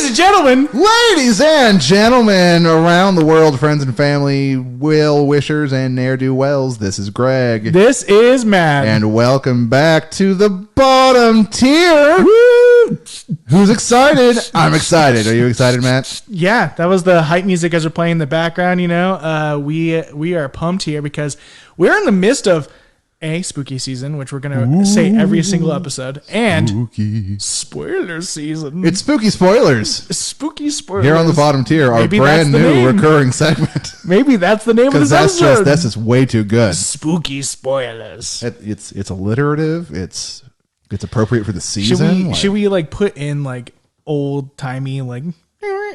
Ladies and gentlemen around the world, friends and family, well-wishers and ne'er-do-wells, this is Greg. This is Matt. And welcome back to the bottom tier. Woo! Who's excited? I'm excited. Are you excited, Matt? Yeah, that was the hype music as we're playing in the background, you know. We are pumped here because we're in the midst of spooky season, which we're going to say every single episode, and spooky spoiler season. It's Spooky Spoilers. Spooky Spoilers. Here on the bottom tier, our brand new recurring segment. Maybe that's the name of this episode. That's just way too good. Spooky Spoilers. It's alliterative. It's appropriate for the season. Should we like put in like old timey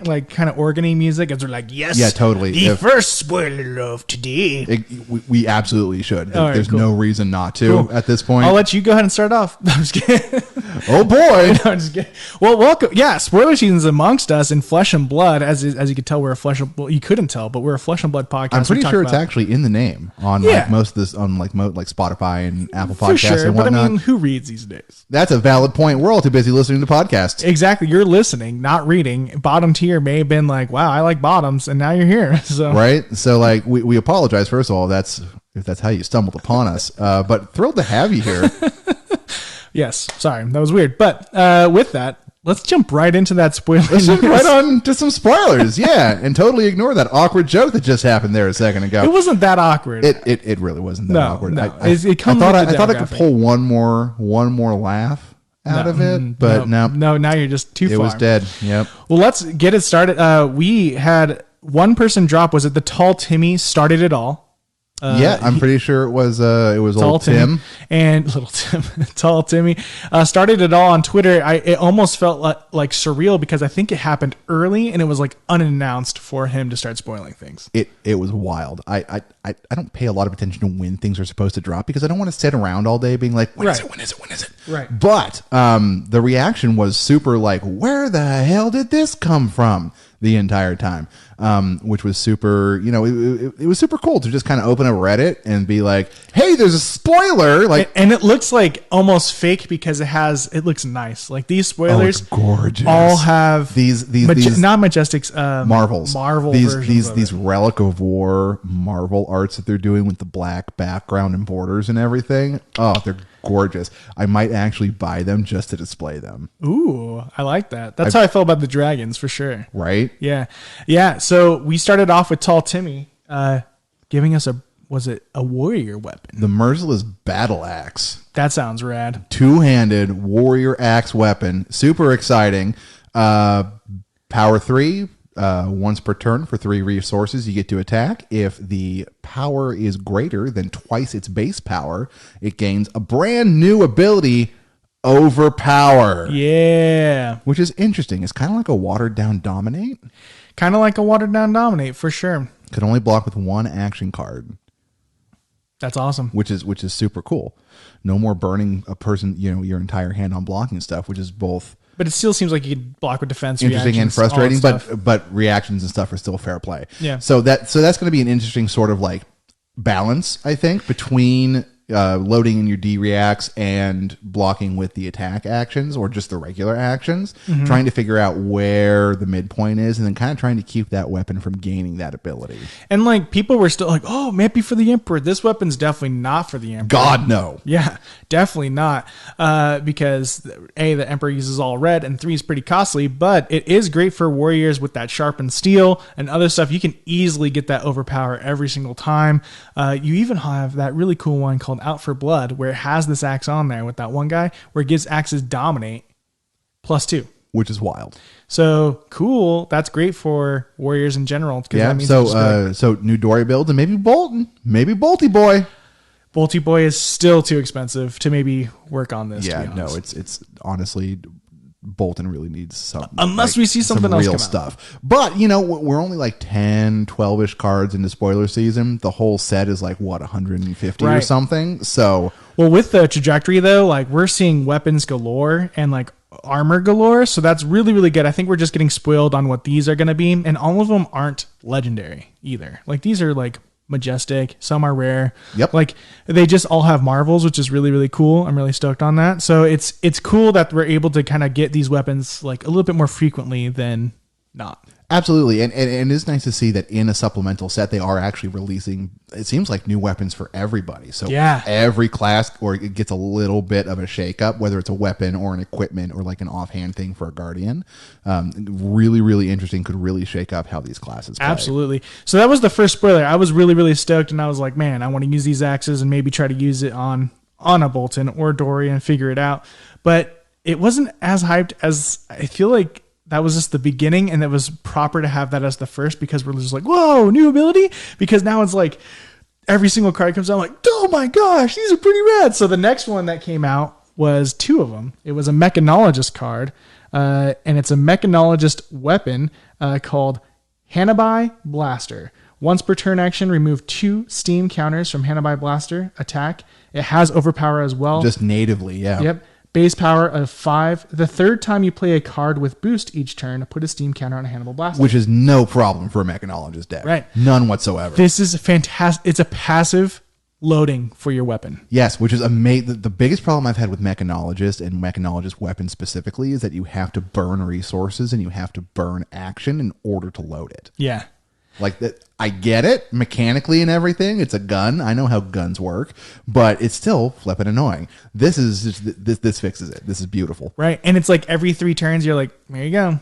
like kind of organ-y music as we're like, yes, yeah, totally. The first spoiler of today. We absolutely should. All right, There's cool. no reason not to at this point. I'll let you go ahead and start off. I'm just kidding. Oh boy. No, I'm just kidding. Well, welcome. Yeah, spoiler season's amongst us in flesh and blood. As you could tell, we're a flesh. Well, you couldn't tell, but we're a flesh and blood podcast. I'm pretty sure it's actually in the name on like most of this on like Spotify and Apple Podcasts and whatnot. But I mean, who reads these days? That's a valid point. We're all too busy listening to podcasts. Exactly. You're listening, not reading. Bottom tier may have been like, wow, I like bottoms, and now you're here. So right. So like we apologize first of all. If that's how you stumbled upon us. But thrilled to have you here. Yes. Sorry, that was weird. But with that, let's jump right into that spoiler. Let's jump right on to some spoilers. Yeah, and totally ignore that awkward joke that just happened there a second ago. It wasn't that awkward. It really wasn't that awkward. No. I thought I could pull one more laugh out of it, but no. Now you're just too far. It was dead. Yep. Well, let's get it started. We had one person drop. Was it the tall Timmy started it all? Yeah, I'm pretty sure it was old Tim and little Tim. Tall Timmy started it all on Twitter. It almost felt like surreal because I think it happened early and it was like unannounced for him to start spoiling things. It was wild. I don't pay a lot of attention to when things are supposed to drop because I don't want to sit around all day being like, when is it? Right. But the reaction was super like, where the hell did this come from? The entire time, which was super, it was super cool to just kind of open a Reddit and be like, hey, there's a spoiler. Like, and it looks like almost fake because it looks nice. Like these spoilers gorgeous. All have these not Majestics, Marvel these Relic of War Marvel arts that they're doing with the black background and borders and everything. Oh, they're gorgeous. I might actually buy them just to display them. Ooh, I like that. That's how I felt about the dragons for sure. Right? Yeah. So we started off with Tall Timmy giving us a warrior weapon? The merciless battle axe. That sounds rad. Two-handed warrior axe weapon. Super exciting. Power 3. Once per turn for 3 resources, you get to attack. If the power is greater than twice its base power, it gains a brand new ability, Overpower. Yeah. Which is interesting. It's kind of like a watered down Dominate. Kind of like a watered down Dominate, for sure. Could only block with 1 action card. That's awesome. Which is super cool. No more burning a person, your entire hand on blocking stuff, which is both. But it still seems like you could block with defense. Interesting and frustrating, but reactions and stuff are still fair play. Yeah. So that's going to be an interesting sort of like balance, I think, between loading in your D reacts and blocking with the attack actions or just the regular actions, trying to figure out where the midpoint is and then kind of trying to keep that weapon from gaining that ability. And like people were still like, oh, maybe for the Emperor. This weapon's definitely not for the Emperor. God, no. Yeah, definitely not. Because A, the Emperor uses all red and 3 is pretty costly, but it is great for warriors with that sharpened steel and other stuff. You can easily get that overpower every single time. You even have that really cool one called Out for Blood, where it has this axe on there with that one guy where it gives axes Dominate +2, which is wild. So cool. That's great for warriors in general. Yeah. That means so new Dory builds and maybe Bolty Boy. Bolty Boy is still too expensive to maybe work on this. Yeah. No, it's honestly. Bolton really needs some unless we see something else real come stuff out. But we're only like 10 12ish cards into spoiler season. The whole set is like what 150 or something. So with the trajectory though, like we're seeing weapons galore and like armor galore, so that's really, really good. I think we're just getting spoiled on what these are going to be, and all of them aren't legendary either. Like these are like majestic, some are rare. Yep. Like they just all have marvels, which is really, really cool. I'm really stoked on that. So it's cool that we're able to kind of get these weapons like a little bit more frequently than not. Absolutely. And it is nice to see that in a supplemental set, they are actually releasing, it seems like, new weapons for everybody. So Yeah. every class or it gets a little bit of a shakeup, whether it's a weapon or an equipment or like an offhand thing for a guardian. Really, really interesting. Could really shake up how these classes play. Absolutely. So that was the first spoiler. I was really, really stoked, and I was like, man, I want to use these axes and maybe try to use it on a Bolton or Dory and figure it out. But it wasn't as hyped as I feel like. That was just the beginning, and it was proper to have that as the first because we're just like, whoa, new ability? Because now it's like every single card comes out like, oh my gosh, these are pretty rad. So the next one that came out was 2 of them. It was a Mechanologist card, and it's a Mechanologist weapon called Hanabi Blaster. Once per turn action, remove 2 steam counters from Hanabi Blaster attack. It has overpower as well. Just natively, yeah. Yep. Base power of 5. The third time you play a card with boost each turn, put a steam counter on a Hannibal Blaster. Which is no problem for a Mechanologist deck. Right. None whatsoever. This is fantastic. It's a passive loading for your weapon. Yes, which is amazing. The biggest problem I've had with Mechanologist and Mechanologist weapons specifically is that you have to burn resources and you have to burn action in order to load it. Yeah. Like that, I get it mechanically and everything. It's a gun. I know how guns work, but it's still flipping annoying. This is just, this fixes it. This is beautiful. Right. And it's like every 3 turns, you're like, there you go.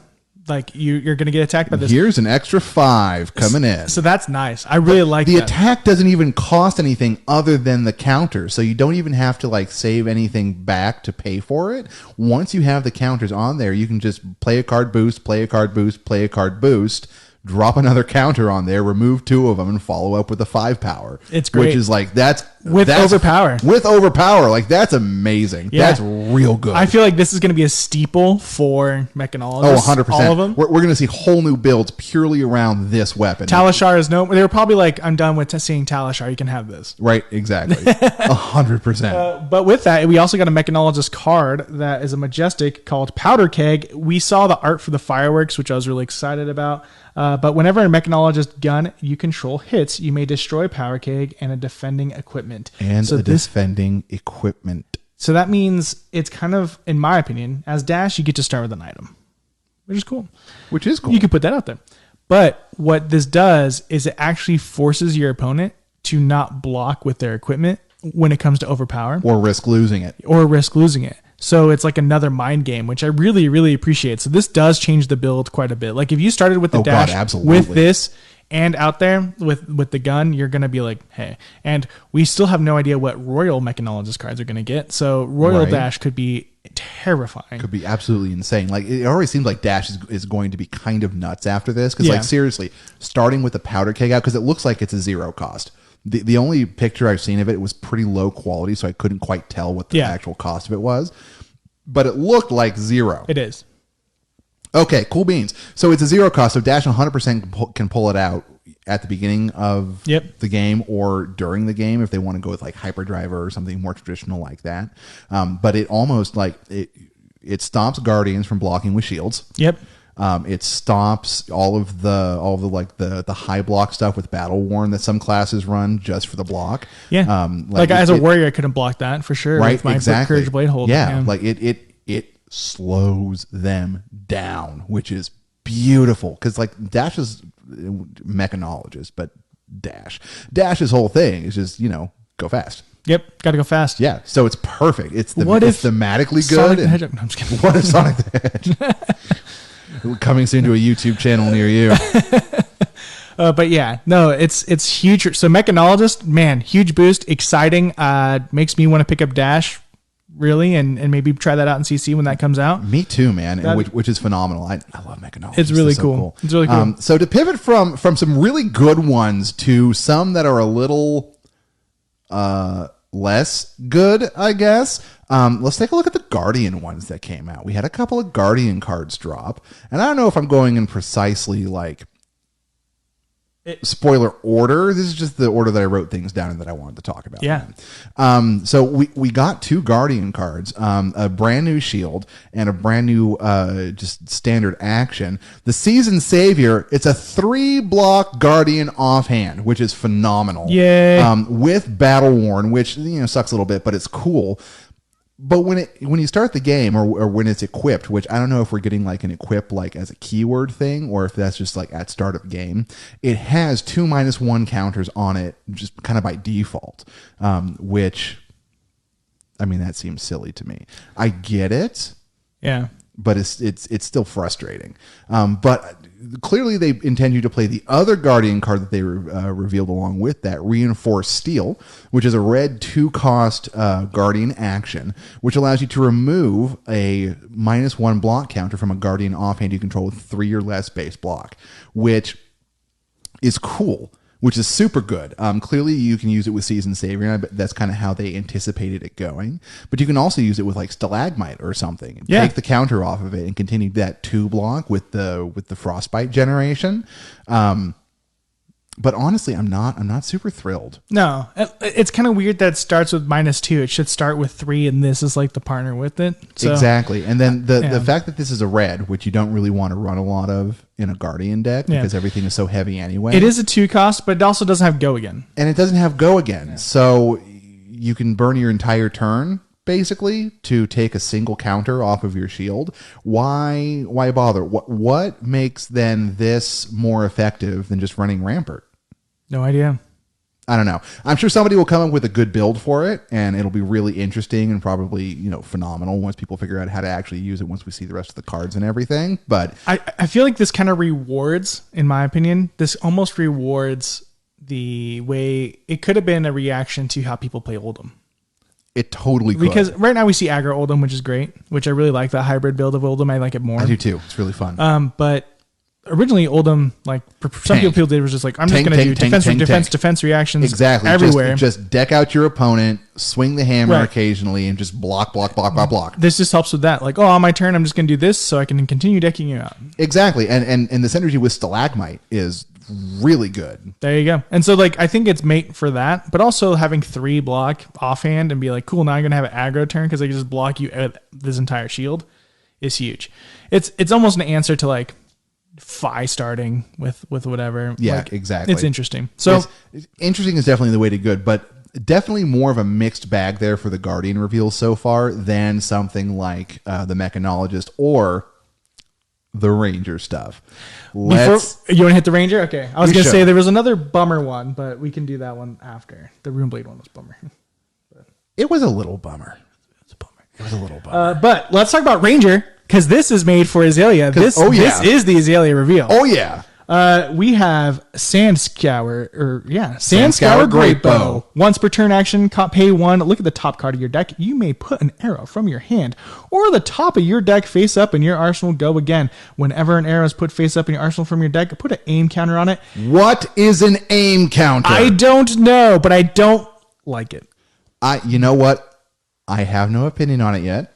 Like you're going to get attacked by this. Here's an extra 5 coming in. So that's nice. I really like the that. attack doesn't even cost anything other than the counter. So you don't even have to like save anything back to pay for it. Once you have the counters on there, you can just play a card boost, play a card boost, play a card boost, drop another counter on there, remove 2 of them, and follow up with a 5 power. It's great. Which is like, that's overpower. With overpower. Like, that's amazing. Yeah. That's real good. I feel like this is going to be a steeple for Mechanologists. Oh, 100%. All of them. We're going to see whole new builds purely around this weapon. Talishar is no... They were probably like, I'm done with seeing Talishar. You can have this. Right, exactly. 100%. But with that, we also got a Mechanologist card that is a Majestic called Powder Keg. We saw the art for the fireworks, which I was really excited about. But whenever a Mechanologist gun you control hits, you may destroy Powder Keg and a defending equipment. And so defending equipment. So that means it's kind of, in my opinion, as Dash, you get to start with an item, which is cool. Which is cool. You can put that out there. But what this does is it actually forces your opponent to not block with their equipment when it comes to overpower. Or risk losing it. So it's like another mind game, which I really, really appreciate. So this does change the build quite a bit. Like if you started with the dash with this and out there with the gun, you're going to be like, hey. And we still have no idea what Royal Mechanologist cards are going to get. So Royal Dash could be terrifying. Could be absolutely insane. Like it already seems like Dash is going to be kind of nuts after this. Because like seriously, starting with the Powder Keg out, because it looks like it's a 0 cost. The only picture I've seen of it was pretty low quality, so I couldn't quite tell what the actual cost of it was. But it looked like 0. It is. Okay, cool beans. So it's a 0 cost, so Dash 100% can pull it out at the beginning of the game or during the game if they want to go with like Hyperdriver or something more traditional like that. But it almost like it stops Guardians from blocking with shields. Yep. It stops all of the like the high block stuff with Battle Worn that some classes run just for the block. Yeah. Like as a warrior, I couldn't block that for sure. Right. With my Exactly. Courage Blade hold. Yeah. Like it slows them down, which is beautiful because like Dash is Mechanologist, but Dash's whole thing is just go fast. Yep, got to go fast. Yeah, so it's perfect. It's thematically good. Sonic the Hedgehog? No, I'm just kidding. What is Sonic the Hedgehog? Coming soon to a YouTube channel near you. But yeah, no, it's huge. So Mechanologist, man, huge boost, exciting. Makes me want to pick up Dash, really, and maybe try that out in CC when that comes out. Me too, man. Which is phenomenal. I love Mechanologist. It's really cool. It's really cool. So to pivot from some really good ones to some that are a little less good, I guess. Let's take a look at the Guardian ones that came out. We had a couple of Guardian cards drop, and I don't know if I'm going in precisely like spoiler order. This is just the order that I wrote things down and that I wanted to talk about. Yeah. So we got 2 Guardian cards, a brand new shield and a brand new just standard action. The Seasoned Savior, it's a 3-block Guardian offhand, which is phenomenal. Yay. With Battle Worn, which sucks a little bit, but it's cool. But when you start the game or when it's equipped, which I don't know if we're getting like an equip like as a keyword thing or if that's just like at start of game, it has 2 -1 counters on it just kind of by default, which, I mean, that seems silly to me. I get it. Yeah. But it's still frustrating. But clearly they intend you to play the other Guardian card that they revealed along with that, Reinforced Steel, which is a red 2-cost Guardian action, which allows you to remove a -1 block counter from a Guardian offhand you control with 3 or less base block, which is cool. Which is super good. Clearly, you can use it with Seasoned Savior, and I bet that's kind of how they anticipated it going. But you can also use it with like Stalagmite or something. And take the counter off of it and continue that 2 block with the Frostbite generation. But honestly, I'm not super thrilled. No, it's kind of weird that it starts with -2. It should start with 3, and this is like the partner with it. So, exactly. And then the fact that this is a red, which you don't really want to run a lot of in a Guardian deck because everything is so heavy anyway. It is a 2-cost, but it also doesn't have Go Again. And it doesn't have Go Again. So you can burn your entire turn basically to take a single counter off of your shield. Why bother? What makes then this more effective than just running Rampart? No idea. I don't know. I'm sure somebody will come up with a good build for it, and it'll be really interesting and probably, phenomenal once people figure out how to actually use it once we see the rest of the cards and everything. But I feel like this kind of rewards, in my opinion, this almost rewards the way it could have been a reaction to how people play Oldhim. It totally could. Because right now we see aggro Oldhim, which is great, which I really like that hybrid build of Oldhim. I like it more. I do too. It's really fun. But originally Oldhim, like some people did, was just like, I'm just going to do defense reactions exactly everywhere. Just deck out your opponent, swing the hammer occasionally, and just block. This just helps with that. Like, on my turn, I'm just going to do this so I can continue decking you out. Exactly. And the synergy with Stalagmite is really good. There you go. And so like I think it's made for that, but also having 3 block offhand and be like, cool, now I'm going to have an aggro turn because I can just block you out this entire shield is huge. It's almost an answer to like Fi starting with whatever. Yeah, like, exactly. It's interesting. So interesting is definitely the way to good, but definitely more of a mixed bag there for the Guardian reveals so far than something like the Mechanologist or the Ranger stuff. You want to hit the Ranger? Okay. I was going to say there was another bummer one, but we can do that one after. The Runeblade one was bummer. It was a little bummer. It was a little bummer. But let's talk about Ranger. Because this is made for Azalea. This is the Azalea reveal. Oh, yeah. We have Sandscour Great Bow. Once per turn action, pay 1. Look at the top card of your deck. You may put an arrow from your hand or the top of your deck face up in your arsenal. Go again. Whenever an arrow is put face up in your arsenal from your deck, put an aim counter on it. What is an aim counter? I don't know, but I don't like it. You know what? I have no opinion on it yet.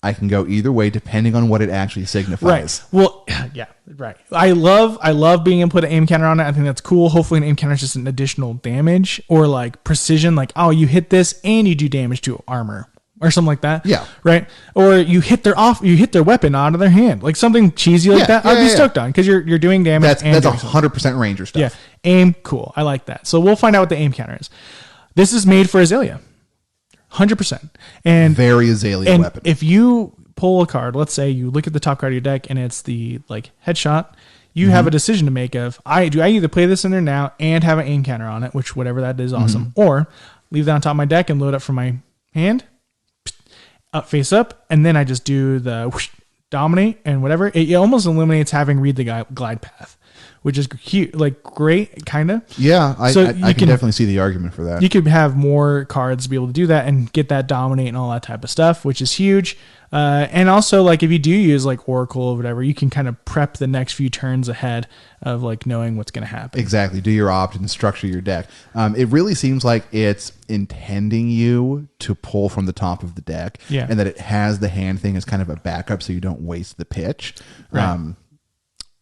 I can go either way depending on what it actually signifies. Right. Well, yeah, right. I love being able to put an aim counter on it. I think that's cool. Hopefully an aim counter is just an additional damage or like precision, like, oh, you hit this and you do damage to armor or something like that. Yeah. Right. Or you hit their weapon out of their hand, like something cheesy like that. I'd be stoked on because you're doing damage. That's 100% Ranger stuff. Yeah. Aim. Cool. I like that. So we'll find out what the aim counter is. This is made for Azalea. 100%. And very Azalea weapon. If you pull a card, let's say you look at the top card of your deck and it's the like headshot, you have a decision to make of I either play this in there now and have an aim counter on it, which whatever that is awesome, or leave that on top of my deck and load up from my hand, up face up, and then I just do the whoosh, dominate and whatever. It almost eliminates having read the glide path, which is cute, like great, kind of. Yeah, I can definitely see the argument for that. You could have more cards to be able to do that and get that dominate and all that type of stuff, which is huge. And also, like if you do use like Oracle or whatever, you can kind of prep the next few turns ahead of like knowing what's going to happen. Exactly. Do your opt and structure your deck. It really seems like it's intending you to pull from the top of the deck, and that it has the hand thing as kind of a backup so you don't waste the pitch. Right.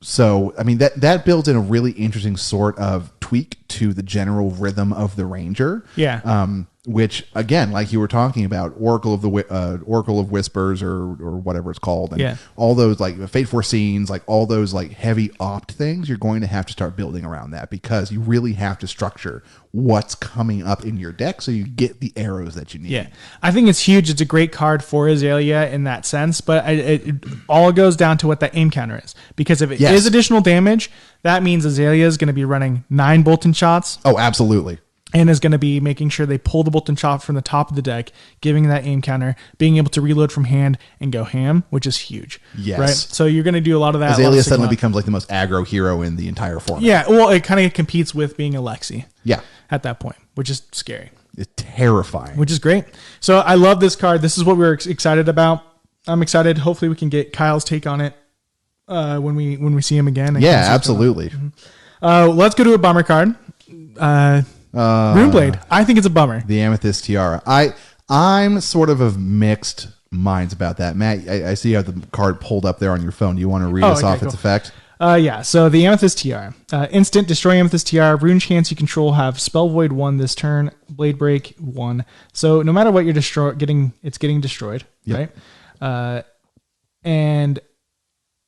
So, I mean, that builds in a really interesting sort of tweak to the general rhythm of the Ranger. Yeah. Which, again, like you were talking about, Oracle of Whispers or whatever it's called, and all those like Fate Foreseens, like all those like heavy opt things, you're going to have to start building around that because you really have to structure what's coming up in your deck so you get the arrows that you need. Yeah, I think it's huge. It's a great card for Azalea in that sense, but it all goes down to what that aim counter is. Because if it is additional damage, that means Azalea is going to be running 9 Bolton shots. Oh, absolutely. And is going to be making sure they pull the Bolton shot from the top of the deck, giving that aim counter, being able to reload from hand and go ham, which is huge. Yes. Right? So you're going to do a lot of that. Azalea suddenly becomes like the most aggro hero in the entire format. Yeah, well, it kind of competes with being Alexi. Yeah. At that point, which is scary. It's terrifying. Which is great. So I love this card. This is what we're excited about. I'm excited. Hopefully we can get Kyle's take on it when we see him again. Yeah, absolutely. Let's go to a bummer card. Runeblade. I think it's a bummer. The Amethyst Tiara. I'm sort of mixed minds about that. Matt, I see you have the card pulled up there on your phone. Do you want to read us off its effect? Yeah. So the Amethyst Tiara. Instant, destroy Amethyst Tiara. Rune chance you control have Spell Void 1 this turn. Blade Break 1. So no matter what you're getting destroyed. Yep. Right? And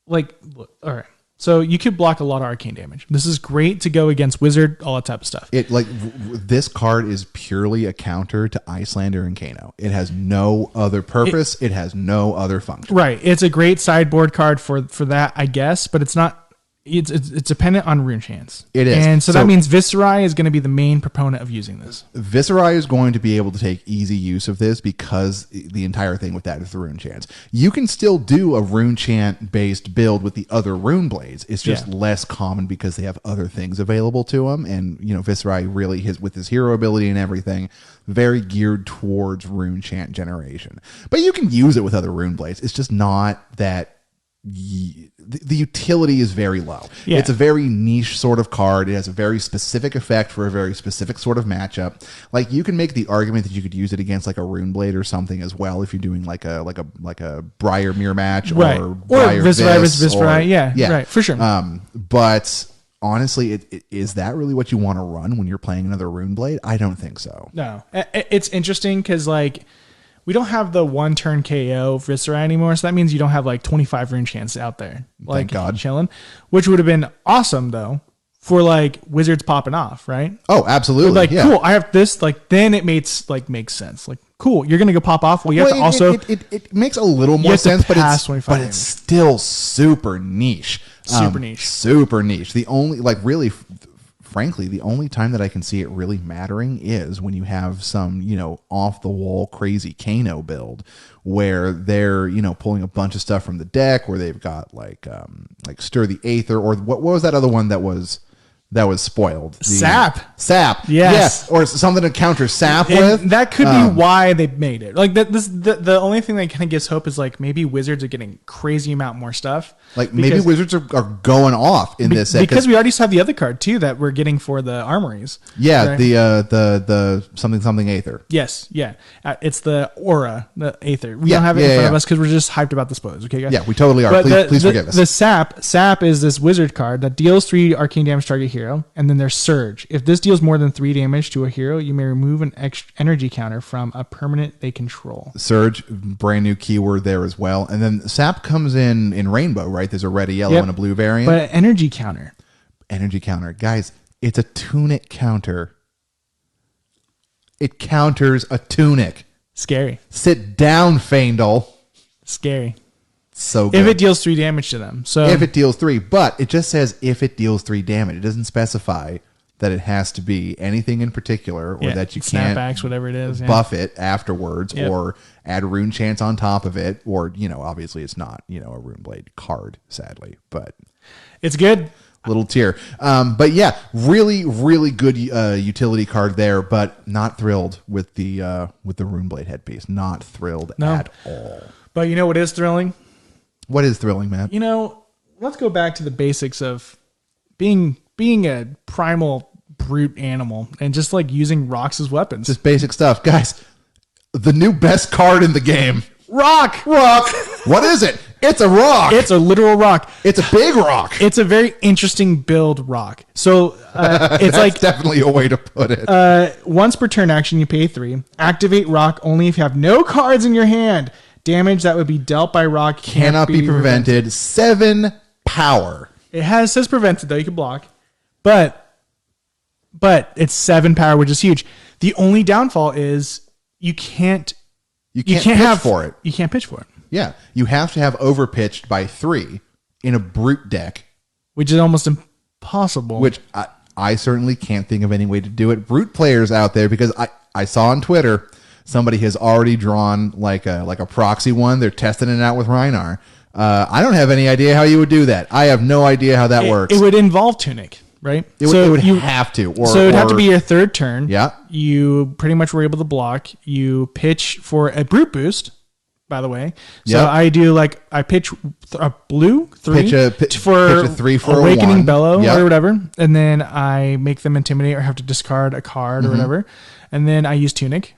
like, all right. So you could block a lot of arcane damage. This is great to go against wizard, all that type of stuff. This card is purely a counter to Icelander and Kano. It has no other purpose. It has no other function. Right. It's a great sideboard card for that, I guess, but it's not. It's dependent on rune chance. It is. And so that means Viserai is going to be the main proponent of using this. Viserai is going to be able to take easy use of this because the entire thing with that is the rune chance. You can still do a rune chant based build with the other rune blades. It's just less common because they have other things available to them. And, Viserai really, with his hero ability and everything, very geared towards rune chant generation. But you can use it with other rune blades. It's just not that... The utility is very low. Yeah. It's a very niche sort of card. It has a very specific effect for a very specific sort of matchup. Like you can make the argument that you could use it against like a Rune Blade or something as well if you're doing like a Briar Mirror match or Viserai versus Viserai. Yeah, right, for sure. But honestly, is that really what you want to run when you're playing another Rune Blade? I don't think so. No, it's interesting because like. We don't have the one turn KO Viserai anymore, so that means you don't have like 25 rune chance out there, like Thank God. Chilling, which would have been awesome though for like wizards popping off, right? Oh, absolutely. Like cool, I have this. Like then it makes sense. Like cool, you're gonna go pop off. Well, you have to also it makes a little more sense, but it's still super niche. Super niche. Super niche. The only really. Frankly, the only time that I can see it really mattering is when you have some, off the wall crazy Kano build where they're, pulling a bunch of stuff from the deck, where they've got like Stir the Aether, or what was that other one that was spoiled? Sap. Yes. Yeah. Or something to counter Sap with. That could be why they made it. Like the only thing that kind of gives hope is like maybe wizards are getting crazy amount more stuff. Like maybe wizards are going off in this set. Because we already have the other card too that we're getting for the armories. Yeah, right? the something Aether. Yes, yeah. It's the Aura, the Aether. We don't have it in front of us because we're just hyped about the spoilers. Okay, guys? Yeah, we totally are. But please forgive us. The Sap is this wizard card that deals 3 arcane damage to target hero, and then there's Surge. If this deals more than 3 damage to a hero, you may remove an energy counter from a permanent they control. Surge, brand new keyword there as well. And then Sap comes in Rainbow, right? There's a red, a yellow, and a blue variant. But energy counter. Energy counter. Guys, it's a tunic counter. It counters a tunic. Scary. Sit down, Faendal. Scary. So good. If it deals 3 damage to them. So if it deals 3, but it just says if it deals 3 damage. It doesn't specify that it has to be anything in particular, or that you can't snapbacks, whatever it is, buff it afterwards, or add rune chance on top of it, or obviously it's not a Rune Blade card, sadly, but it's good. Little tier, but yeah, really, really good utility card there, but not thrilled with the Rune Blade headpiece. Not thrilled at all. But you know what is thrilling? What is thrilling, Matt? Let's go back to the basics of being a primal brute animal and just like using rocks as weapons. Just basic stuff. Guys, the new best card in the game. Rock. What is it? It's a rock. It's a literal rock. It's a big rock. It's a very interesting build rock. So it's That's definitely a way to put it. Once per turn action, you pay 3. Activate rock only if you have no cards in your hand. Damage that would be dealt by rock Cannot be prevented. 7 power. Says prevented though. You can block, but it's 7 power, which is huge. The only downfall is you can't pitch for it. You can't pitch for it. Yeah, you have to have overpitched by 3 in a brute deck, which is almost impossible. Which I certainly can't think of any way to do it. Brute players out there, because I saw on Twitter somebody has already drawn like a proxy one. They're testing it out with Rhinar. I don't have any idea how you would do that. I have no idea how that works. It would involve Tunic, right? It would have to. So it would have to be your third turn. Yeah. You pretty much were able to block. You pitch for a brute boost, by the way. So yep. I pitch a blue 3 pitch a 3 for Awakening a 1. Bellow yep. or whatever. And then I make them intimidate or have to discard a card or whatever. And then I use Tunic.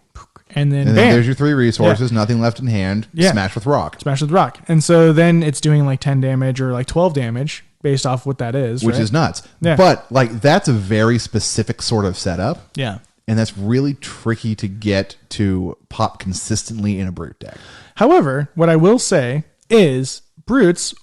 And then there's your 3 resources, nothing left in hand. Smash with rock. Smash with rock. And so then it's doing like 10 damage or like 12 damage based off what that is. Which is nuts. Yeah. But like that's a very specific sort of setup. Yeah. And that's really tricky to get to pop consistently in a brute deck. However, what I will say is brutes,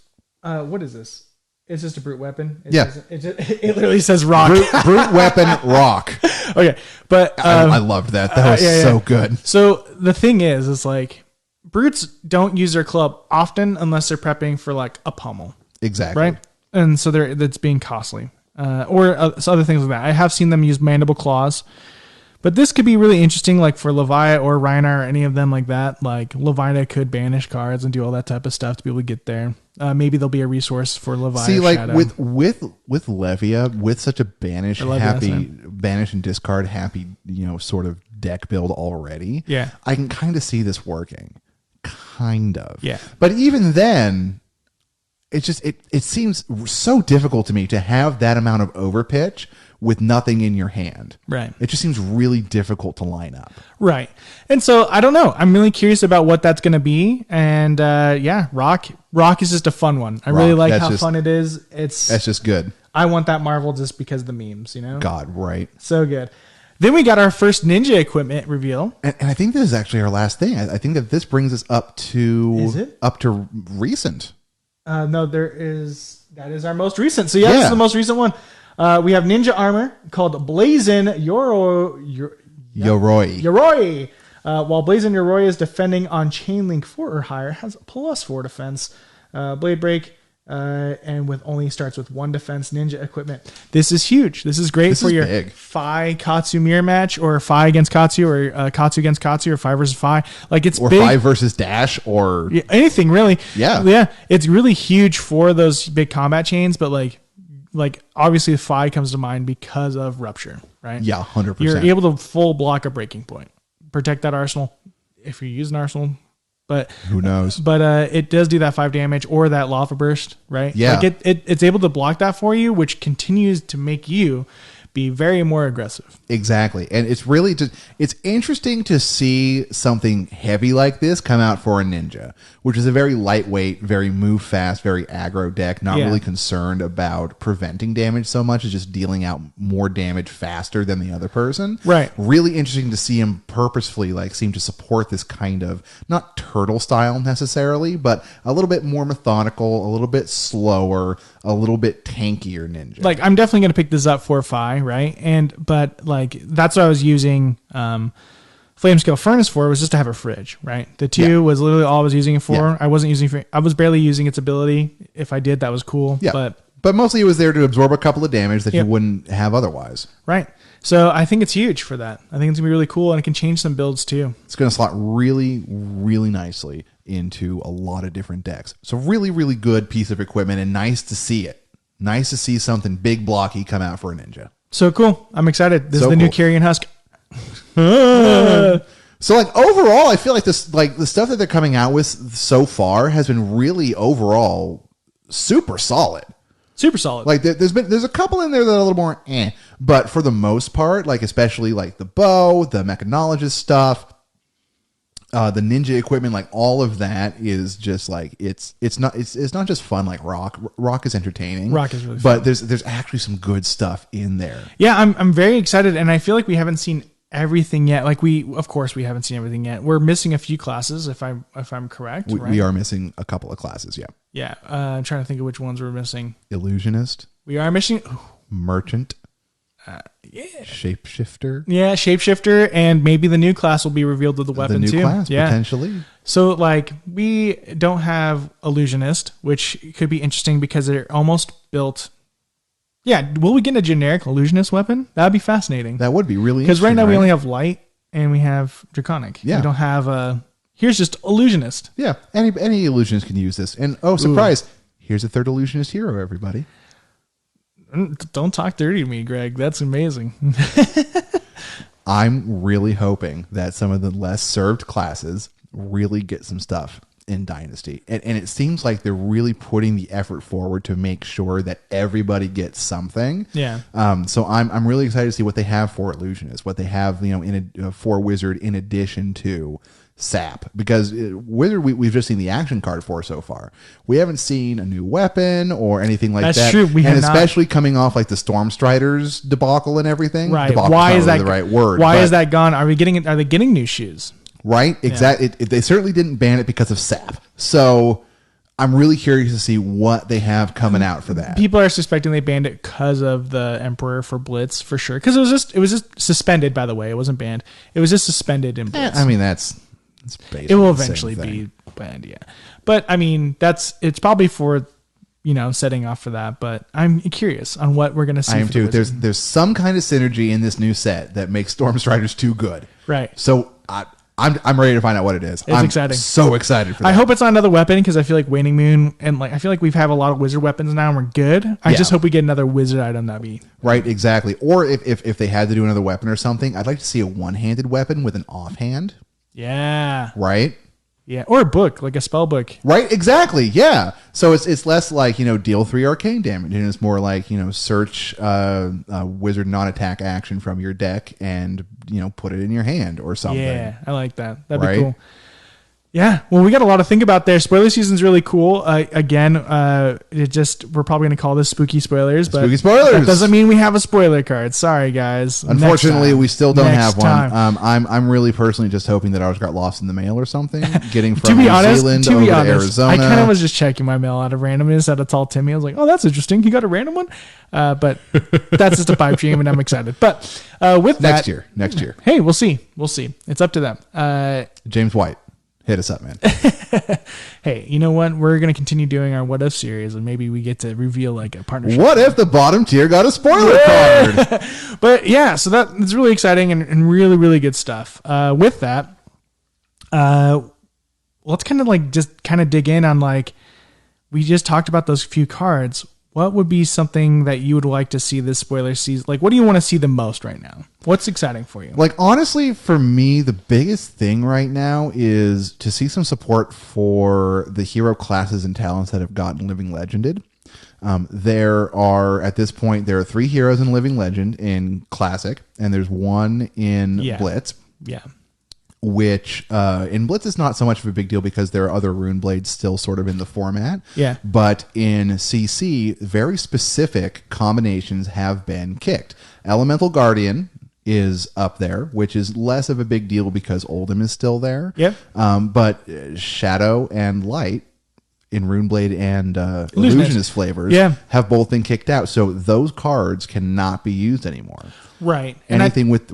what is this? It's just a brute weapon. It literally says rock. Brute weapon, rock. Okay, but I loved that. That was so good. So the thing is like brutes don't use their club often unless they're prepping for like a pummel. Exactly. Right, and so that's being costly, or other things like that. I have seen them use mandible claws. But this could be really interesting, like for Leviathan or Rhinar or any of them like that. Like Leviathan could banish cards and do all that type of stuff to be able to get there. Maybe there'll be a resource for Leviathan. See, like Shadow. with Levia, with such a banish and discard happy, sort of deck build already. Yeah, I can kind of see this working, kind of. Yeah, but even then, it's just it seems so difficult to me to have that amount of overpitch with nothing in your hand. Right. It just seems really difficult to line up. Right. And so I don't know. I'm really curious about what that's going to be. And rock is just a fun one. I really like how fun it is. That's just good. I want that Marvel just because of the memes, God, right. So good. Then we got our first ninja equipment reveal. And I think this is actually our last thing. I think that this brings us up to... Is it? Up to recent. No, that is our most recent. So this is the most recent one. We have ninja armor called Blazin Yoroi. While Blazin Yoroi is defending on chain link 4 or higher, has a +4 defense, blade break, and starts with 1 defense. Ninja equipment. This is huge. This is great for your big. Phi Katsu mirror match, or Phi against Katsu, or Katsu against Katsu, or Phi versus Phi. Like it's or big. Phi versus Dash, or anything really. Yeah. It's really huge for those big combat chains, but like obviously Phi comes to mind because of Rupture, right? Yeah, 100%. You're able to full block a breaking point, protect that arsenal if you use an arsenal, but who knows? But it does do that 5 damage or that lava burst, right? Yeah, like it's able to block that for you, which continues to make you be very more aggressive. Exactly. And it's really it's interesting to see something heavy like this come out for a ninja, which is a very lightweight, very move fast, very aggro deck, not really concerned about preventing damage so much as just dealing out more damage faster than the other person. Right. Really interesting to see him purposefully seem to support this kind of not turtle style necessarily, but a little bit more methodical, a little bit slower, a little bit tankier ninja. Like I'm definitely going to pick this up for Phi, right? But that's what I was using Flamescale Furnace for, was just to have a fridge, right? The 2 was literally all I was using it for. Yeah. I was barely using its ability. If I did, that was cool. Yeah. But mostly it was there to absorb a couple of damage that you wouldn't have otherwise. Right. So I think it's huge for that. I think it's going to be really cool, and it can change some builds too. It's going to slot really, really nicely into a lot of different decks. So really, really good piece of equipment, and nice to see it. Nice to see something big blocky come out for a ninja. So cool. I'm excited. This is the new Carrion Husk. So overall, I feel like this, the stuff that they're coming out with so far has been really overall super solid. Super solid. There's a couple in there that are a little more but for the most part, especially the bow, the mechanologist stuff, the ninja equipment, like all of that is just like it's not just fun like Rock. Rock is entertaining. Rock is really but fun. there's actually some good stuff in there. Yeah, I'm very excited, and I feel like we haven't seen everything yet. Like of course we haven't seen everything yet. We're missing a few classes if I'm correct. Right? We are missing a couple of classes. Yeah. Yeah. I'm trying to think of which ones we're missing. Illusionist. We are missing Merchant. yeah. Shapeshifter. Yeah, shapeshifter, and maybe the new class will be revealed with the weapon The new too. class, Yeah. potentially. So like we don't have illusionist, which could be interesting because they're almost built. Yeah, will we get a generic illusionist weapon? That'd be fascinating. That would be really Because interesting. right now we only have light and we have draconic. Yeah. We don't have a. Here's just illusionist. Yeah, any illusionist can use this. And oh, surprise! Here's a third illusionist hero, everybody. Don't talk dirty to me, Greg. That's amazing. I'm really hoping that some of the less served classes really get some stuff in Dynasty. And it seems like they're really putting the effort forward to make sure that everybody gets something. Yeah. So I'm really excited to see what they have for Illusionists, what they have, for Wizard in addition to Sap, because Wizard we've just seen the action card for so far. We haven't seen a new weapon or anything like That's that. true. We have especially coming off like the Stormstriders debacle and everything. Right. Debacle's Why not is really that the right word? Why is that gone? Are they getting new shoes? Right. Exactly. They certainly didn't ban it because of Sap. So I'm really curious to see what they have coming out for that. People are suspecting they banned it because of the Emperor for Blitz for sure. Because it was just suspended. By the way, it wasn't banned. It was just suspended in Blitz. I mean, it's basically it will the same eventually thing. be banned. Yeah, but I mean it's probably for setting off for that. But I'm curious on what we're gonna see. I am for too. the Wizard. There's some kind of synergy in this new set that makes Stormstriders too good. Right. So I'm ready to find out what it is. It's exciting. So excited for that. I hope it's not another weapon because I feel like Waning Moon and I feel like we've had a lot of wizard weapons now and we're good. I just hope we get another wizard item. That'd be right. Exactly. Or if they had to do another weapon or something, I'd like to see a one-handed weapon with an offhand. Yeah. Right. Yeah. Or a book, like a spell book. Right. Exactly. Yeah. So it's less like, deal 3 arcane damage, and it's more like, search wizard non-attack action from your deck and, put it in your hand or something. Yeah. I like that. That'd be Right? cool. Yeah, well, we got a lot to think about there. Spoiler season's really cool. Again, we're probably going to call this Spooky Spoilers, but Spooky Spoilers. that doesn't mean we have a spoiler card. Sorry, guys. Unfortunately, we still don't have one. time. I'm really personally just hoping that ours got lost in the mail or something. Getting To from be New honest, Zealand over to Arizona. I kind of was just checking my mail out of randomness at a tall Timmy. I was like, oh, that's interesting. He got a random one. But that's just a pipe dream, and I'm excited. But with next that, year. Hey, we'll see. It's up to them. James White. Hit us up, man. Hey, you know what? We're going to continue doing our What If series, and maybe we get to reveal a partnership. What if the bottom tier got a spoiler card? But yeah, so that's really exciting and really, really good stuff. With that, let's kind of dig in on we just talked about those few cards. What would be something that you would like to see this spoiler season? What do you want to see the most right now? What's exciting for you? Honestly, for me, the biggest thing right now is to see some support for the hero classes and talents that have gotten Living Legended. At this point, there are 3 heroes in Living Legend in Classic, and there's 1 in Blitz. Yeah. Which in Blitz is not so much of a big deal because there are other rune blades still sort of in the format. Yeah. But in CC, very specific combinations have been kicked. Elemental Guardian is up there, which is less of a big deal because Oldhim is still there. Yep. But Shadow and Light in Runeblade and Illusionist flavors have both been kicked out. So those cards cannot be used anymore. Right. Anything with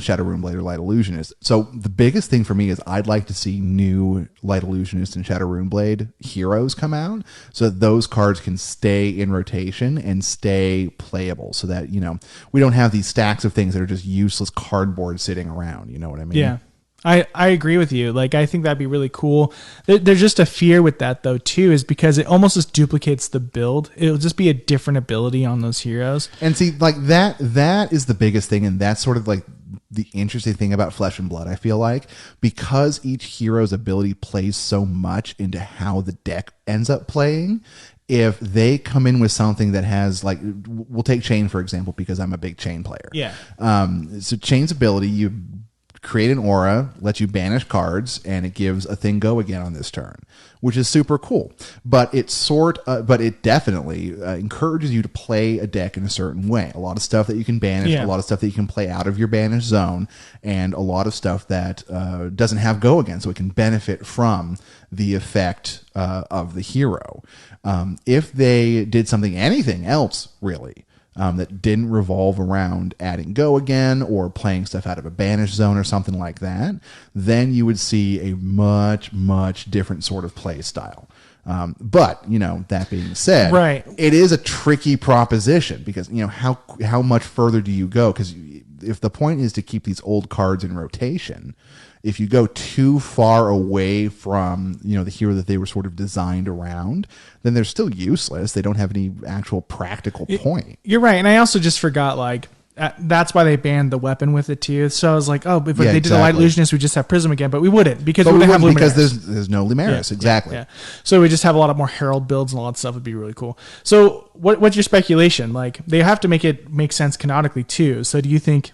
Shadow Runeblade or Light Illusionist. So the biggest thing for me is I'd like to see new Light Illusionist and Shadow Runeblade heroes come out so that those cards can stay in rotation and stay playable so that, we don't have these stacks of things that are just useless cardboard sitting around. You know what I mean? Yeah. I agree with you. I think that'd be really cool. There's just a fear with that though too, is because it almost just duplicates the build. It'll just be a different ability on those heroes. And see, that is the biggest thing, and that's sort of the interesting thing about Flesh and Blood, I feel like, because each hero's ability plays so much into how the deck ends up playing. If they come in with something that has we'll take Chain for example, because I'm a big Chain player. Yeah. So Chain's ability, you create an aura, lets you banish cards, and it gives a thing go again on this turn, which is super cool. But it definitely encourages you to play a deck in a certain way. A lot of stuff that you can banish, a lot of stuff that you can play out of your banish zone, and a lot of stuff that doesn't have go again, so it can benefit from the effect of the hero. If they did anything else, really, that didn't revolve around adding go again or playing stuff out of a banish zone or something like that, then you would see a much, much different sort of play style. But, that being said, right, it is a tricky proposition because, how much further do you go? Because if the point is to keep these old cards in rotation, if you go too far away from, the hero that they were sort of designed around, then they're still useless. They don't have any actual practical point. You're right. And I also just forgot, that's why they banned the weapon with it too. So I was like, oh, if they did a Light Illusionist, we just have Prism again, but we wouldn't because we wouldn't have Luminaris. Because there's no Luminaris, exactly. Yeah. So we just have a lot of more Herald builds and all that stuff would be really cool. So what's your speculation? They have to make it make sense canonically too. So do you think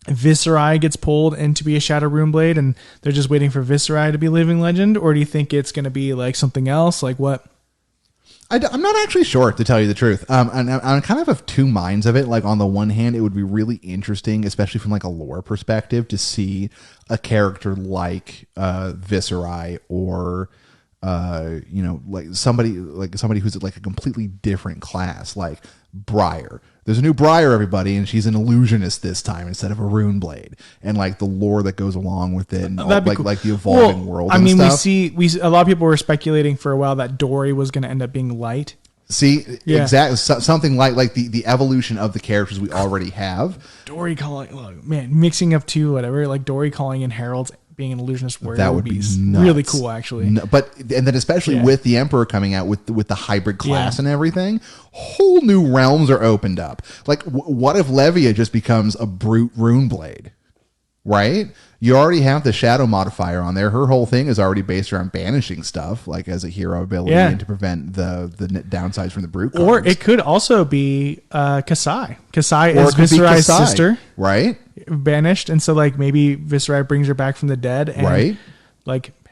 Viserai gets pulled in to be a Shadow Runeblade and they're just waiting for Viserai to be Living Legend? Or do you think it's going to be something else? What? I'm not actually sure, to tell you the truth. And I'm kind of two minds of it. On the one hand, it would be really interesting, especially from a lore perspective, to see a character like Viserai or somebody who's a completely different class, like Briar. There's a new Briar, everybody, and she's an illusionist this time instead of a rune blade, and the lore that goes along with it, and all, cool. the evolving world. I mean, stuff. we a lot of people were speculating for a while that Dory was going to end up being light. See, exactly, something like the evolution of the characters we already have. Dory calling, mixing up two whatever, Dory calling in Heralds, being an illusionist warrior, that would be really cool, actually. And then especially with the Emperor coming out with the hybrid class and everything, whole new realms are opened up. What if Levia just becomes a brute rune blade? Right? You already have the shadow modifier on there. Her whole thing is already based around banishing stuff, as a hero ability, and to prevent the downsides from the brute cards. Or it could also be Kasai. Kasai is Viserai's sister, right? Banished, and so maybe Viserai brings her back from the dead, and right?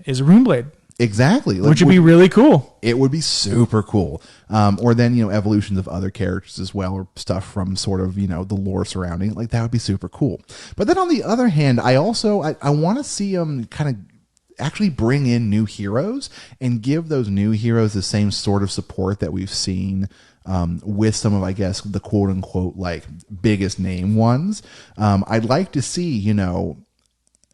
Is a Runeblade. Exactly. Which would be really cool. It would be super cool. Or then, evolutions of other characters as well, or stuff from sort of, the lore surrounding it. That would be super cool. But then on the other hand, I want to see them kind of actually bring in new heroes and give those new heroes the same sort of support that we've seen with some of, I guess, the quote unquote, biggest name ones. I'd like to see,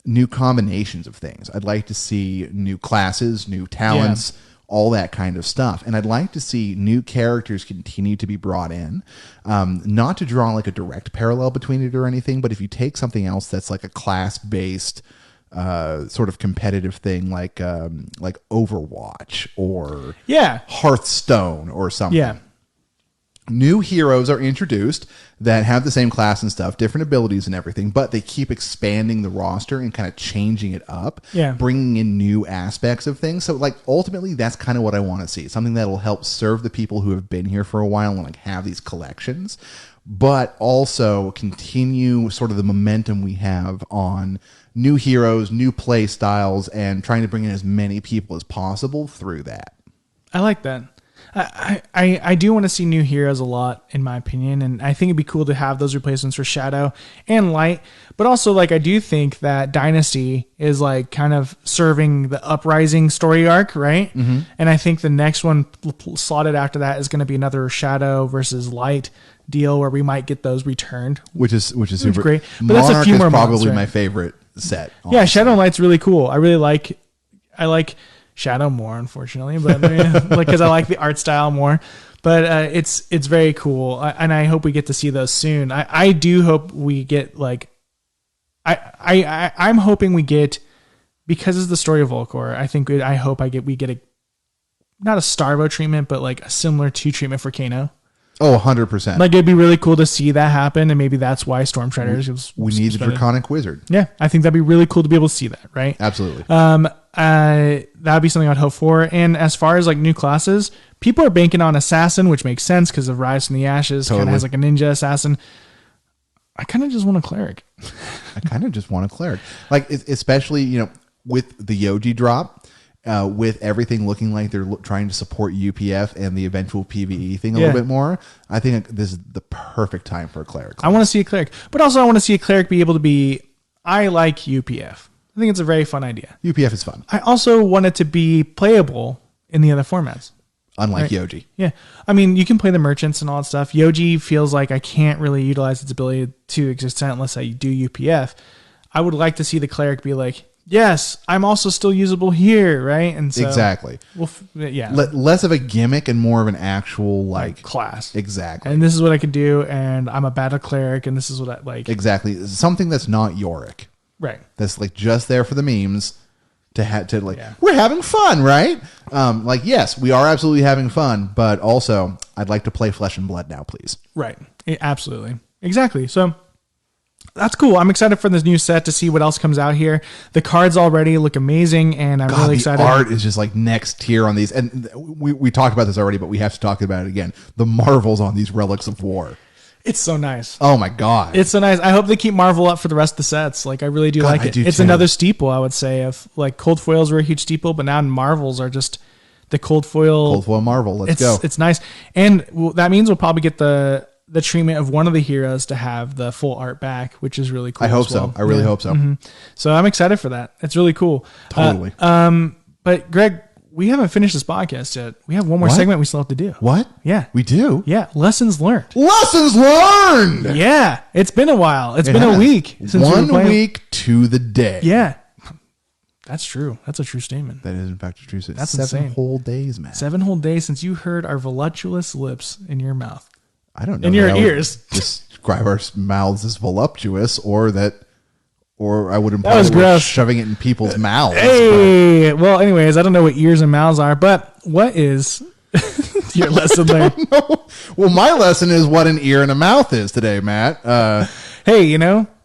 new combinations of things. I'd like to see new classes, new talents, all that kind of stuff. And I'd like to see new characters continue to be brought in. Not to draw a direct parallel between it or anything, but if you take something else that's a class-based sort of competitive thing like Overwatch or Hearthstone or something. Yeah. New heroes are introduced that have the same class and stuff, different abilities and everything, but they keep expanding the roster and kind of changing it up, bringing in new aspects of things. So, ultimately, that's kind of what I want to see. Something that will help serve the people who have been here for a while and have these collections, but also continue sort of the momentum we have on new heroes, new play styles, and trying to bring in as many people as possible through that. I like that. I do want to see new heroes a lot, in my opinion, and I think it'd be cool to have those replacements for Shadow and Light. But also, I do think that Dynasty is kind of serving the Uprising story arc, right? Mm-hmm. And I think the next one slotted after that is going to be another Shadow versus Light deal where we might get those returned, which is super great. But Monarch that's a few more probably months, right? My favorite set. Honestly. Yeah, Shadow and Light's really cool. I like Shadow more, unfortunately, but because I like the art style more. But it's very cool, and I hope we get to see those soon. I do hope we get I'm hoping we get, because it's the story of Volcor. I hope we get a, not a Starvo treatment, but a similar 2 treatment for Kano. Oh, 100%. It'd be really cool to see that happen, and maybe that's why Storm Treaders. We need the Draconic Wizard. Yeah, I think that'd be really cool to be able to see that, right? Absolutely. That'd be something I'd hope for. And as far as new classes, people are banking on Assassin, which makes sense because of Rise from the Ashes. Kind of has a ninja assassin. I kind of just want a cleric. I kind of just want a cleric. Like, especially, with the Yoji drop, with everything looking like they're trying to support UPF and the eventual PvE thing a little bit more, I think this is the perfect time for a cleric. I want to see a cleric, but also I want to see a cleric be able to be, I like UPF. I think it's a very fun idea. UPF is fun. I also want it to be playable in the other formats. Unlike Yoji. Yeah. I mean, you can play the merchants and all that stuff. Yoji feels like I can't really utilize its ability to extent unless I do UPF. I would like to see the cleric be like, yes, I'm also still usable here, right? And so, exactly. Well, yeah. Less of a gimmick and more of an actual, class. Exactly. And this is what I can do, and I'm a battle cleric, and this is what I like. Exactly. Something that's not Yorick. Right. That's just there for the memes. We're having fun, right? Yes, we are absolutely having fun, but also I'd like to play Flesh and Blood now, please. Right. Absolutely. Exactly. So that's cool. I'm excited for this new set to see what else comes out here. The cards already look amazing, and I'm really excited. The art is just next tier on these. And we talked about this already, but we have to talk about it again. The marvels on these Relics of War. It's so nice. Oh my God. It's so nice. I hope they keep Marvel up for the rest of the sets. I really do like it. It's another steeple, I would say. Of cold foils were a huge steeple, but now Marvels are just the cold foil. Cold foil Marvel. Let's go. It's nice. And that means we'll probably get the treatment of one of the heroes to have the full art back, which is really cool. I hope so. I really hope so. Mm-hmm. So I'm excited for that. It's really cool. Totally. But Greg, we haven't finished this podcast yet. We have one more segment we still have to do. What? Yeah. We do? Yeah. Lessons learned. Lessons learned! Yeah. It's been a while. It's been a week. Since 1 week to the day. Yeah. That's true. That's a true statement. That is, in fact, a true statement. That's 7 insane. whole days, man. 7 whole days since you heard our voluptuous lips in your mouth. I don't know. In your ears. Describe our mouths as voluptuous, or I would imply that was gross. Shoving it in people's mouths. Hey, well, anyways, I don't know what ears and mouths are, but what is your lesson there? Well, my lesson is what an ear and a mouth is today, Matt. Hey,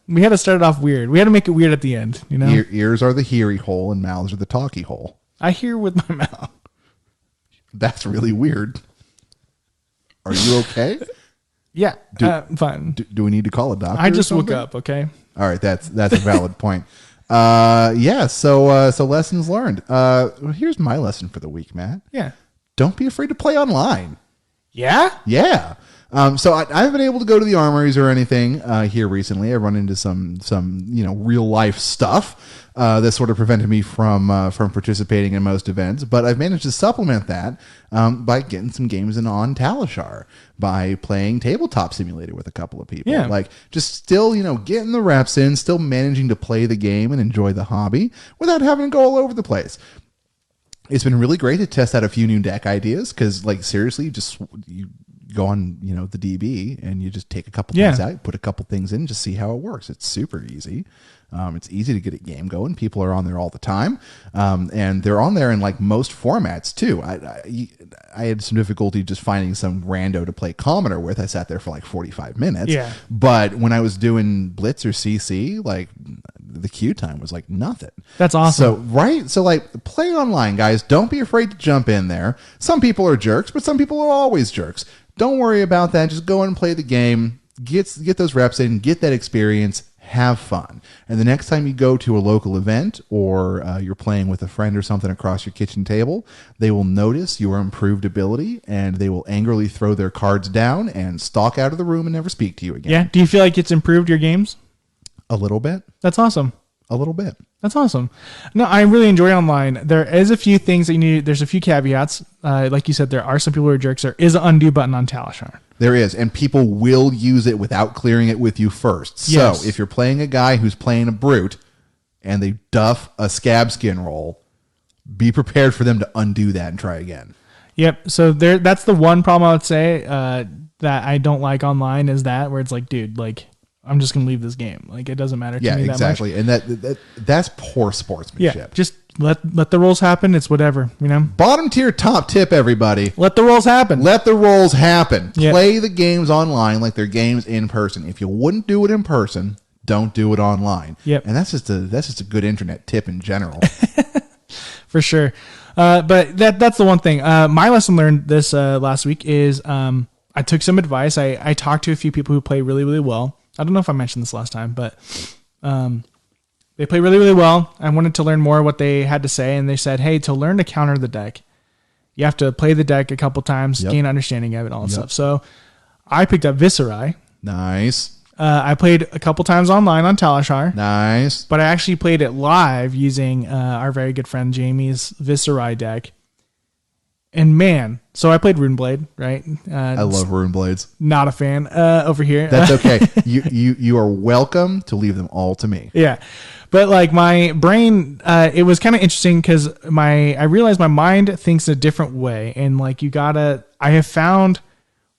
we had to start it off weird. We had to make it weird at the end. Ears are the heary hole, and mouths are the talky hole. I hear with my mouth. That's really weird. Are you okay? Yeah, fine. Do we need to call a doctor? I just woke up. Okay. All right, that's a valid point. So lessons learned. Here's my lesson for the week, Matt. Yeah. Don't be afraid to play online. Yeah? Yeah. So I haven't been able to go to the armories or anything here recently. I run into some real life stuff that sort of prevented me from participating in most events. But I've managed to supplement that by getting some games in on Talishar, by playing Tabletop Simulator with a couple of people. Yeah. Just still getting the reps in, still managing to play the game and enjoy the hobby without having to go all over the place. It's been really great to test out a few new deck ideas because, seriously, you go on, the DB and you just take a couple things out, put a couple things in, just see how it works. It's super easy. It's easy to get a game going. People are on there all the time. And they're on there in most formats too. I had some difficulty just finding some rando to play Commoner with. I sat there for 45 minutes. Yeah. But when I was doing Blitz or CC, the queue time was nothing. That's awesome. So play online, guys. Don't be afraid to jump in there. Some people are jerks, but some people are always jerks. Don't worry about that. Just go and play the game. Get those reps in. Get that experience. Have fun. And the next time you go to a local event or you're playing with a friend or something across your kitchen table, they will notice your improved ability and they will angrily throw their cards down and stalk out of the room and never speak to you again. Yeah. Do you feel like it's improved your games? A little bit. That's awesome. A little bit. That's awesome. No, I really enjoy online. There is a few things that you need. There's a few caveats. Like you said, there are some people who are jerks. There is an undo button on Talishar. There is, and people will use it without clearing it with you first. Yes. So if you're playing a guy who's playing a brute and they duff a scab skin roll, be prepared for them to undo that and try again. Yep. So that's the one problem I would say that I don't like online is that where it's dude, I'm just going to leave this game. It doesn't matter to me that much. Yeah, exactly. And that's poor sportsmanship. Yeah, just let the rolls happen. It's whatever, Bottom tier, top tip, everybody. Let the rolls happen. Let the rolls happen. Yep. Play the games online like they're games in person. If you wouldn't do it in person, don't do it online. Yep. And that's just a good internet tip in general. For sure. But that's the one thing. My lesson learned this last week is I took some advice. I talked to a few people who play really, really well. I don't know if I mentioned this last time, but they play really, really well. I wanted to learn more what they had to say, and they said, hey, to learn to counter the deck, you have to play the deck a couple times, gain understanding of it, all that stuff. So I picked up Viserai. Nice. I played a couple times online on Talishar. Nice. But I actually played it live using our very good friend Jamie's Viserai deck. And man, so I played Runeblade, right? I love Runeblades. Not a fan over here. That's okay. You are welcome to leave them all to me. Yeah. But like my brain, it was kind of interesting because I realized my mind thinks a different way. And like I have found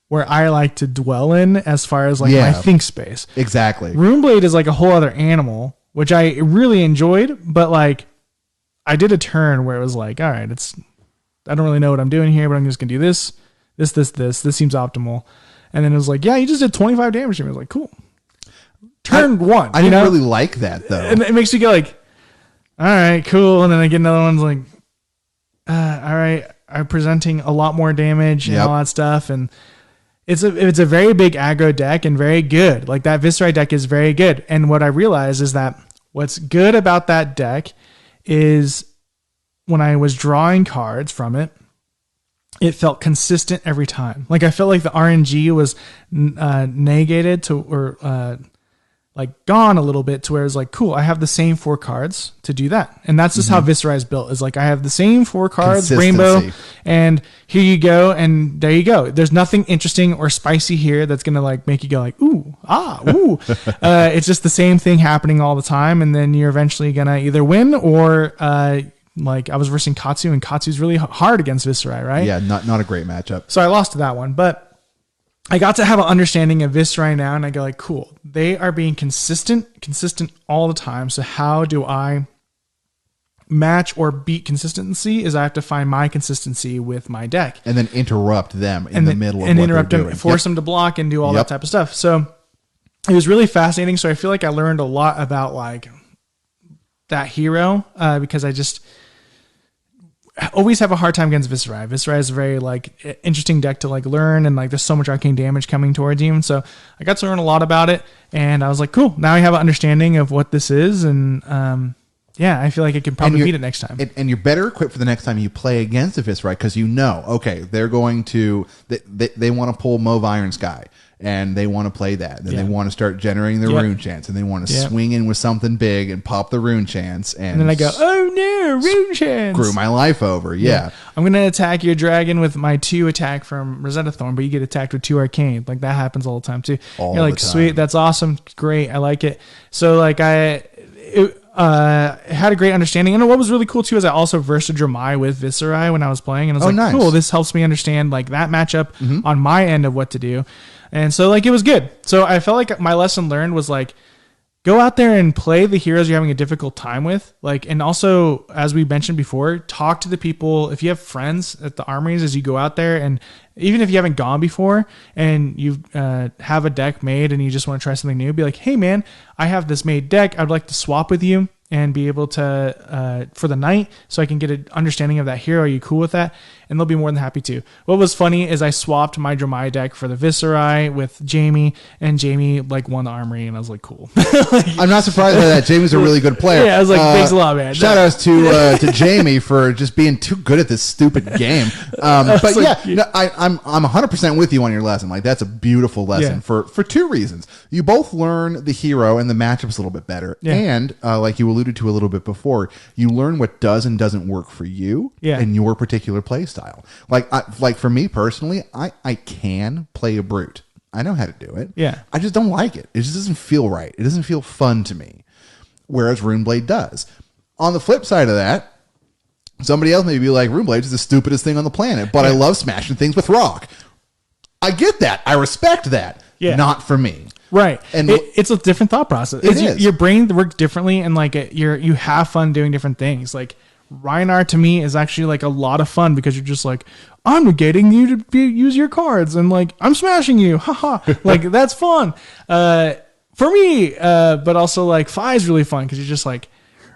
where I like to dwell in as far as like my think space. Exactly. Runeblade is like a whole other animal, which I really enjoyed. But like I did a turn where it was like, all right, I don't really know what I'm doing here, but I'm just going to do this. This seems optimal. And then it was like, yeah, you just did 25 damage to me. I was like, cool. Turn one. I didn't really like that though. And it makes you go like, all right, cool. And then I get another one's like, all right, I'm presenting a lot more damage and all that stuff. And it's a very big aggro deck and very good. Like that Viserai deck is very good. And what I realized is that what's good about that deck is when I was drawing cards from it, it felt consistent every time. Like I felt like the RNG was negated to, or like gone a little bit to where it's like, cool, I have the same 4 cards to do that. And that's just how Viserai is built. Is like, I have the same 4 cards, rainbow, and here you go. And there you go. There's nothing interesting or spicy here that's going to like make you go like, ooh, ooh. It's just the same thing happening all the time. And then you're eventually going to either win or, like I was versing Katsu, and Katsu's really hard against Viserai, right? Yeah, not a great matchup. So I lost to that one, but I got to have an understanding of Viserai now, and I go like, cool, they are being consistent all the time. So how do I match or beat consistency? Is I have to find my consistency with my deck, and then interrupt them in the middle of what interrupt they're them, doing. force them to block, and do all that type of stuff. So it was really fascinating. So I feel like I learned a lot about like that hero because I always have a hard time against Viserai. Viserai is a very like interesting deck to like learn, and like there's so much arcane damage coming towards you. And so I got to learn a lot about it, and I was like, cool, now I have an understanding of what this is. And I feel like I can probably beat it next time. And you're better equipped for the next time you play against a Viserai, because okay, they're going to, they want to pull Mauve Iron Sky, and they want to play that. Then they want to start generating their rune chants, and they want to swing in with something big and pop the rune chants. And then I go, oh no, rune chants. Screw my life over. Yeah. I'm going to attack your dragon with my 2 attack from Rosetta Thorn, but you get attacked with 2 arcane. Like that happens all the time too. You're like, sweet, that's awesome. Great. I like it. So like I had a great understanding. And what was really cool too is I also versed a Dramai with Viserai when I was playing, and I was cool, this helps me understand like that matchup on my end of what to do. And so like it was good. So I felt like my lesson learned was like, go out there and play the heroes you're having a difficult time with. Like, and also, as we mentioned before, talk to the people. If you have friends at the armories as you go out there, and even if you haven't gone before and you have a deck made and you just want to try something new, be like, hey man, I have this made deck. I'd like to swap with you and be able to, for the night, so I can get an understanding of that hero. Are you cool with that? And they'll be more than happy to. What was funny is I swapped my Dramai deck for the Viserai with Jamie, and Jamie like won the armory, and I was like, cool. I'm not surprised by that. Jamie's a really good player. Yeah, I was like, thanks a lot, man. Shout outs to Jamie for just being too good at this stupid game. But like, yeah, no, I'm 100% with you on your lesson. Like that's a beautiful lesson for 2 reasons. You both learn the hero and the matchups a little bit better, and like you alluded to a little bit before, you learn what does and doesn't work for you and your particular play style. Like for me personally, I can play a brute. I know how to do it. Yeah. I just don't like it. It just doesn't feel right. It doesn't feel fun to me. Whereas Runeblade does. On the flip side of that, somebody else may be like, Runeblade is the stupidest thing on the planet, but I love smashing things with rock. I get that. I respect that. Yeah. Not for me. Right. And it's a different thought process. It is. Your brain works differently, and like you have fun doing different things. Like Reinhardt to me is actually like a lot of fun because you're just like, I'm negating you to use your cards, and like I'm smashing you. Haha. Like that's fun. For me, but also like Fi is really fun because you're just like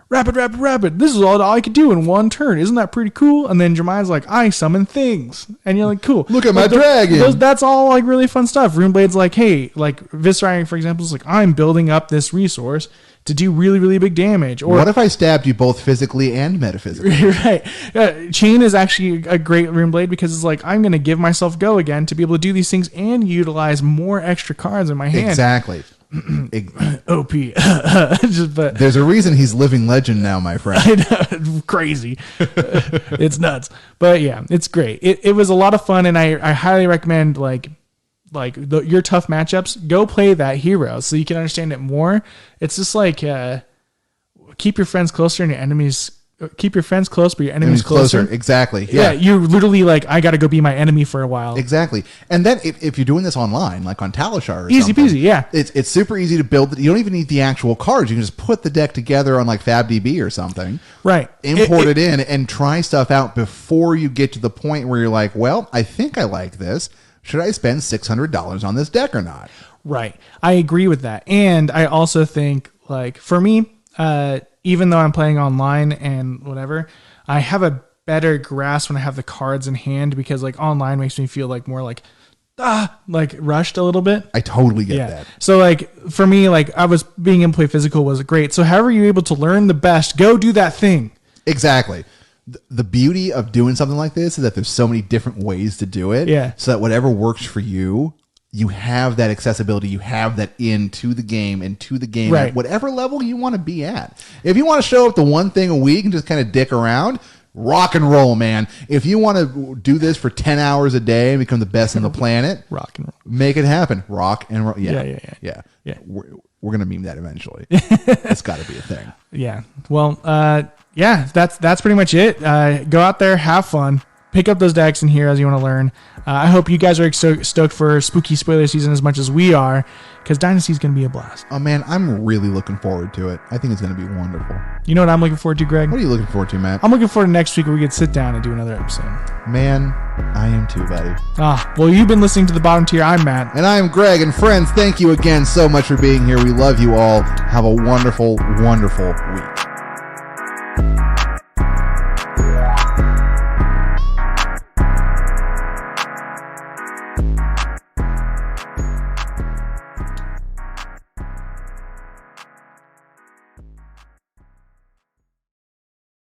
rapid. This is all I could do in one turn. Isn't that pretty cool? And then Jeremiah's like, I summon things. And you're like, cool. Look at my dragon. That's all like really fun stuff. Runeblade's like, hey, like Viscera, for example, is like, I'm building up this resource to do really, really big damage. Or what if I stabbed you both physically and metaphysically? Right. Chain is actually a great Runeblade because it's like, I'm going to give myself go again to be able to do these things and utilize more extra cards in my hand. Exactly. OP. But there's a reason he's living legend now, my friend. I know, crazy. It's nuts. But yeah, it's great. It was a lot of fun, and I highly recommend your tough matchups. Go play that hero so you can understand it more. It's just like keep your friends closer and your enemies. Keep your friends close, but your enemies closer. Exactly. Yeah, you're literally like, I got to go be my enemy for a while. Exactly. And then if you're doing this online, like on Talishar or easy something, peasy, yeah. It's super easy to build. You don't even need the actual cards. You can just put the deck together on like FabDB or something. Right. Import it in and try stuff out before you get to the point where you're like, well, I think I like this. Should I spend $600 on this deck or not? Right. I agree with that. And I also think, like, for me, even though I'm playing online and whatever, I have a better grasp when I have the cards in hand because like online makes me feel like more like rushed a little bit. I totally get that. So like for me, like I was being able to play physical was great. So however you're able to learn the best, go do that thing. Exactly. The beauty of doing something like this is that there's so many different ways to do it. Yeah. So that whatever works for you, you have that accessibility, you have that into the game and to the game right. At whatever level you want to be at. If you want to show up to one thing a week and just kind of dick around, rock and roll, man. If you want to do this for 10 hours a day and become the best on the planet, rock and roll. Make it happen. Rock and roll. Yeah. We're going to meme that eventually. It's got to be a thing. Yeah. Well, that's pretty much it. Go out there, have fun. Pick up those decks and heroes you want to learn. I hope you guys are stoked for spooky spoiler season as much as we are, because Dynasty is going to be a blast. Oh man, I'm really looking forward to it. I think it's going to be wonderful. You know what I'm looking forward to, Greg? What are you looking forward to, Matt? I'm looking forward to next week where we can sit down and do another episode. Man, I am too, buddy. Well, you've been listening to The Bottom Tier. I'm Matt. And I'm Greg. And friends, thank you again so much for being here. We love you all. Have a wonderful, wonderful week.